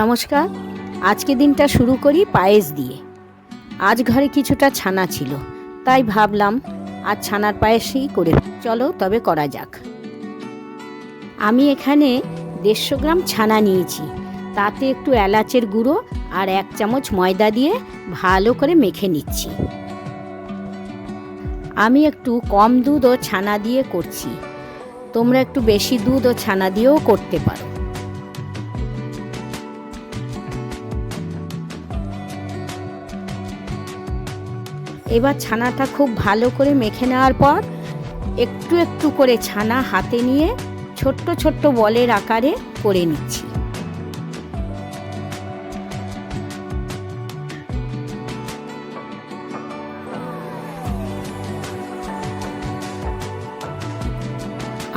নমস্কার। আজকে দিনটা শুরু করি পায়েস দিয়ে। আজ ঘরে কিছুটা ছানা ছিল, তাই ভাবলাম আজ ছানার পায়েসই করে চলো তবে করা যাক। আমি এখানে 150 গ্রাম ছানা নিয়েছি। তাতে একটু এলাচের গুঁড়ো আর 1 চামচ ময়দা দিয়ে ভালো করে মেখে নিচ্ছি। আমি একটু কম দুধ ও ছানা দিয়ে করছি, তোমরা একটু বেশি দুধ ও ছানা দিয়েও করতে পারো। এবার ছানাটা খুব ভালো করে মেখে নেওয়ার পর একটু একটু করে ছানা হাতে নিয়ে ছোট্ট ছোট্ট বলের আকারে করে নিচ্ছি।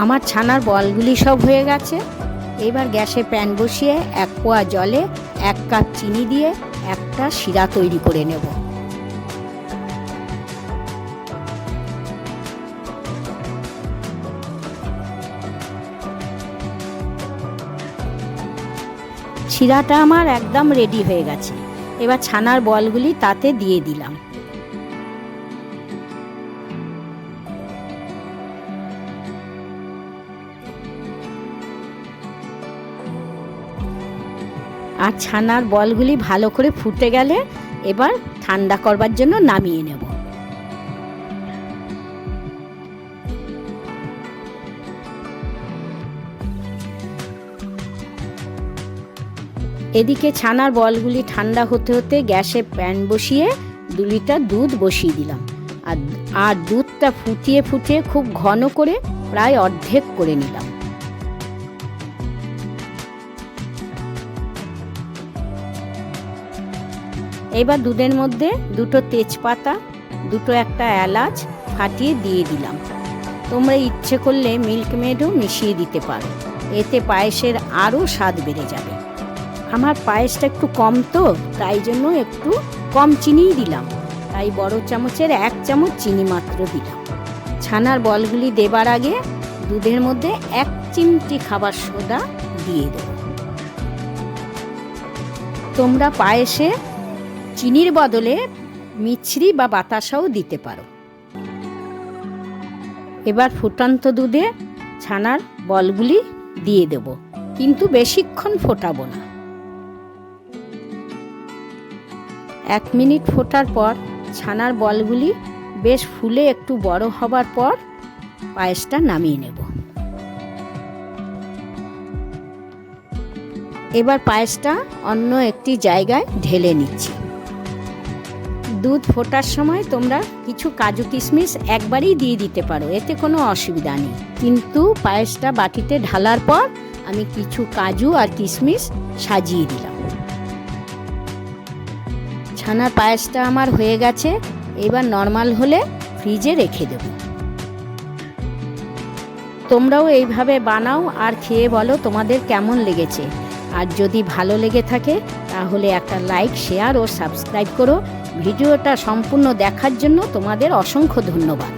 আমার ছানার বলগুলি সব হয়ে গেছে। এবার গ্যাসে প্যান বসিয়ে 1 পোয়া জলে 1 কাপ চিনি দিয়ে একটা শিরা তৈরি করে নেব। শিরাটা আমার একদম রেডি হয়ে গেছে। এবার ছানার বলগুলি তাতে দিয়ে দিলাম। আর ছানার বলগুলি ভালো করে ফুটে গেলে এবার ঠান্ডা করবার জন্য নামিয়ে নেব। এদিকে ছানার বলগুলি ঠান্ডা হতে হতে গ্যাসে প্যান বসিয়ে 2 লিটার দুধ বসিয়ে দিলাম। আর দুধটা ফুটিয়ে ফুটিয়ে খুব ঘন করে প্রায় অর্ধেক করে নিলাম। এবার দুধের মধ্যে 2টো তেজপাতা, 2টো একটা এলাচ ফাটিয়ে দিয়ে দিলাম। তোমরা ইচ্ছে করলে মিল্ক মেডও মিশিয়ে দিতে পারো, এতে পায়েসের আরও স্বাদ বেড়ে যাবে। আমার পায়েসটা একটু কম তো, তাই জন্য একটু কম চিনিই দিলাম, তাই বড় চামচের 1 চামচ চিনি মাত্র দিলাম। ছানার বলগুলি দেবার আগে দুধের মধ্যে 1 চিমটি খাবার সোডা দিয়ে দেব। তোমরা পায়েসে চিনির বদলে মিছরি বা বাতাসাও দিতে পারো। এবার ফুটন্ত দুধে ছানার বলগুলি দিয়ে দেব, কিন্তু বেশিক্ষণ ফোটাবো না। 1 মিনিট ফোটার পর ছানার বলগুলি বেশ ফুলে একটু বড় হবার পর পায়েসটা নামিয়ে নেব। এবার পায়েসটা অন্য একটি জায়গায় ঢেলে নিচ্ছি। দুধ ফোটার সময় তোমরা কিছু কাজু কিশমিশ একবারেই দিয়ে দিতে পারো, এতে কোনো অসুবিধা নেই। কিন্তু পায়েসটা বাটিতে ঢালার পর আমি কিছু কাজু আর কিশমিশ সাজিয়ে দিলাম। ছানার পায়েসটা আমার হয়ে গেছে। এবার নর্মাল হলে ফ্রিজে রেখে দেব। তোমরাও এইভাবে বানাও আর খেয়ে বলো তোমাদের কেমন লেগেছে। আর যদি ভালো লেগে থাকে তাহলে একটা লাইক, শেয়ার ও সাবস্ক্রাইব করো। ভিডিওটা সম্পূর্ণ দেখার জন্য তোমাদের অসংখ্য ধন্যবাদ।